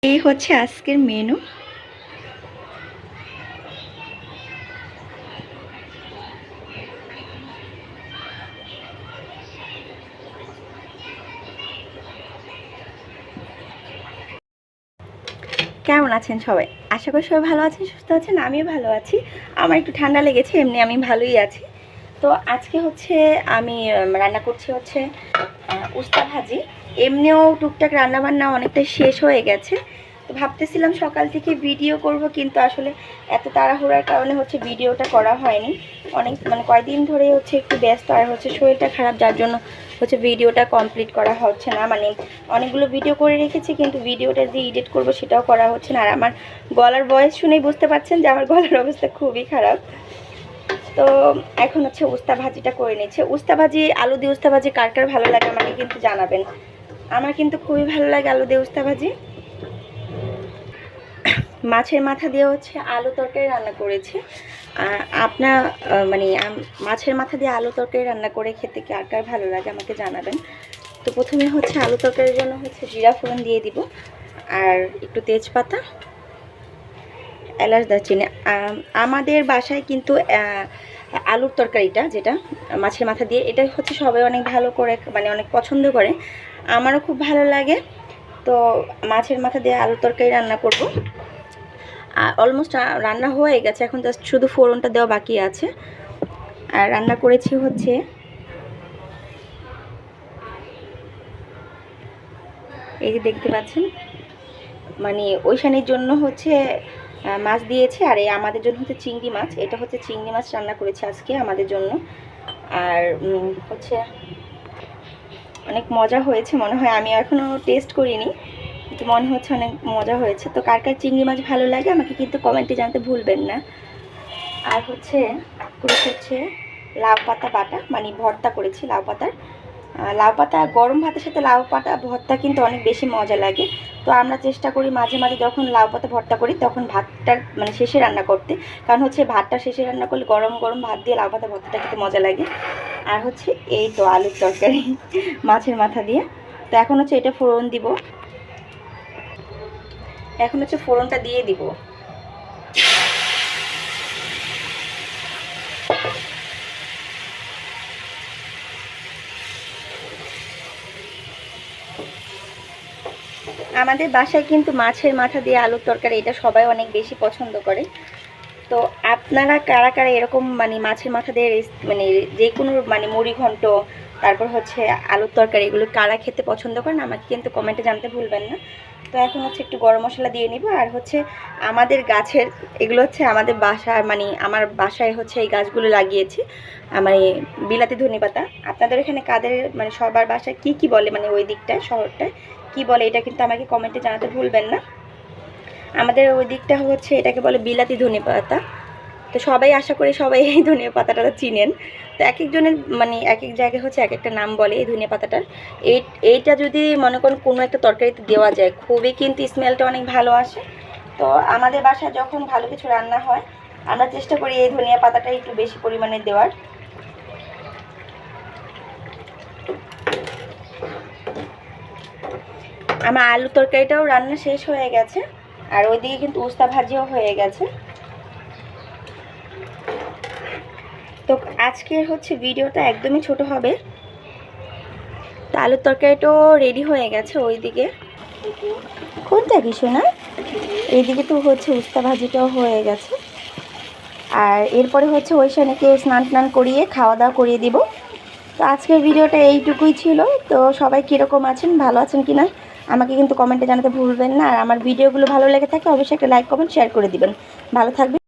এই হচ্ছে আজকের মেনু। কেমন আছেন সবাই? আশা করি সবাই ভালো আছেন, সুস্থ আছেন। আমিও ভালো আছি। আমার একটু ঠান্ডা লেগেছে, এমনি আমি ভালোই আছি। তো আজকে হচ্ছে আমি রান্না করছি হচ্ছে উস্তা ভাজি। এমনিও টুকটাক রান্নাবান্না অনেকটাই শেষ হয়ে গেছে। তো ভাবতেছিলাম সকাল থেকে ভিডিও করব, কিন্তু আসলে এত তাড়াহুড়ার কারণে হচ্ছে ভিডিওটা করা হয়নি। অনেক কয়েকদিন ধরে হচ্ছে একটু ব্যস্ত, আর হচ্ছে শরীরটা খারাপ, যার জন্য হচ্ছে ভিডিওটা কমপ্লিট করা হচ্ছে না। অনেকগুলো ভিডিও করে রেখেছি, কিন্তু ভিডিওটা যে এডিট করব সেটাও করা হচ্ছে না। আর আমার গলার ভয়েস শুনেই বুঝতে পারছেন যে আমার গলার অবস্থা খুবই খারাপ। তো এখন হচ্ছে উস্তা ভাজিটা করে নিচ্ছে। উস্তা ভাজি, আলু দিয়ে উস্তা ভাজি কার কার ভালো লাগে আমাকে কিন্তু জানাবেন। আমার কিন্তু খুবই ভালো লাগে আলু দিয়ে উস্তা ভাজি। মাছের মাথা দিয়ে হচ্ছে আলু তরকারি রান্না করেছি। আপনার মাছের মাথা দিয়ে আলু তরকারি রান্না করে খেতে কার কার ভালো লাগে আমাকে জানাবেন। তো প্রথমে হচ্ছে আলু তরকারির জন্য হচ্ছে জিরা ফোড়ন দিয়ে দিব, আর একটু তেজপাতা, এলাচ, দারচিনি। আমাদের বাসায় কিন্তু আলুর তরকারিটা, যেটা মাছের মাথা দিয়ে, এটা হচ্ছে সবাই অনেক ভালো করে অনেক পছন্দ করে। আমারও খুব ভালো লাগে। তো মাছের মাথা দিয়ে আলুর তরকারি রান্না করব। অলমোস্ট রান্না হয়ে গেছে, এখন জাস্ট শুধু ফোড়নটা দেওয়া বাকি আছে। আর রান্না করেছি হচ্ছে এই যে দেখতে পাচ্ছেন, ওইখানের জন্য হচ্ছে মাছ দিয়েছে, আর এই আমাদের জন্য হচ্ছে চিংড়ি মাছ। এটা হচ্ছে চিংড়ি মাছ রান্না করেছে আজকে আমাদের জন্য। আর হচ্ছে অনেক মজা হয়েছে মনে হয়। আমি এখনও টেস্ট করিনি, কিন্তু মনে হচ্ছে অনেক মজা হয়েছে। তো কার কার চিংড়ি মাছ ভালো লাগে আমাকে কিন্তু কমেন্টে জানতে ভুলবেন না। আর হচ্ছে লাউ পাতা বাটা, ভর্তা করেছি লাউ পাতার। লাউ পাতা গরম ভাতের সাথে লাউ পাতা ভর্তা কিন্তু অনেক বেশি মজা লাগে। তো আমরা চেষ্টা করি মাঝে মাঝে যখন লাউ পাতা ভর্তা করি তখন ভাতটার শেষে রান্না করতে, কারণ হচ্ছে ভাতটা শেষে রান্না করলে গরম গরম ভাত দিয়ে লাউ পাতা ভর্তাটা খেতে মজা লাগে। আর হচ্ছে এই তো আলুর তরকারি মাছের মাথা দিয়ে। তো এখন হচ্ছে এটা ফোড়ন দিব, এখন হচ্ছে ফোড়নটা দিয়ে দিব। আমাদের বাসায় কিন্তু মাছের মাথা দিয়ে আলুর তরকারি এটা সবাই অনেক বেশি পছন্দ করে। তো আপনারা কারা কারা এরকম মাছের মাথা দিয়ে যে কোনো মুড়ি ঘন্ট, তারপর হচ্ছে আলুর তরকারি, এগুলো কারা খেতে পছন্দ করেন আমাকে কিন্তু কমেন্টে জানতে ভুলবেন না। তো এখন হচ্ছে একটু গরম মশলা দিয়ে নিব। আর হচ্ছে আমাদের গাছের, এগুলো হচ্ছে আমাদের বাসায় আমার বাসায় হচ্ছে এই গাছগুলো লাগিয়েছি, বিলাতি ধনেপাতা। আপনাদের এখানে কাদের সবার বাসায় কি বলে, ওই দিকটায় শহরটায় কি বলে, এটা কিন্তু আমাকে কমেন্টে জানাতে ভুলবেন না। আমাদের ওই দিকটা হচ্ছে এটাকে বলে বিলাতি ধনেপাতা। তো সবাই, আশা করি সবাই এই ধনিয়া পাতাটা চিনেন। তো এক একজনের এক এক জায়গায় হচ্ছে এক একটা নাম বলে এই ধনিয়া পাতাটার। এইটা যদি মনে করেন কোনো একটা তরকারিতে দেওয়া যায়, খুবই কিন্তু স্মেলটা অনেক ভালো আসে। তো আমাদের বাসায় যখন ভালো কিছু রান্না হয় আমরা চেষ্টা করি এই ধনিয়া পাতাটা একটু বেশি পরিমাণে দেওয়ার। আমার আলু তরকারিটাও রান্না শেষ হয়ে গেছে, আর ওইদিকে কিন্তু উস্তা ভাজিও হয়ে গেছে। তো আজকের হচ্ছে ভিডিওটা একদমই ছোট হবে। তো আলুর তরকারিটাও রেডি হয়ে গেছে ওইদিকে। কোনটা কিছু না, এইদিকে তো হচ্ছে উস্তা ভাজিটাও হয়ে গেছে। আর এরপরে হচ্ছে ওইখানেকে স্নান টান করিয়ে খাওয়া দাওয়া করিয়ে দিব। তো আজকের ভিডিওটা এইটুকুই ছিল। তো সবাই কীরকম আছেন, ভালো আছেন কি না আমাকে কিন্তু কমেন্টে জানাতে ভুলবেন না। আর আমার ভিডিওগুলো ভালো লেগে থাকে অবশ্যই একটা লাইক কমেন্ট শেয়ার করে দিবেন। ভালো থাকবেন।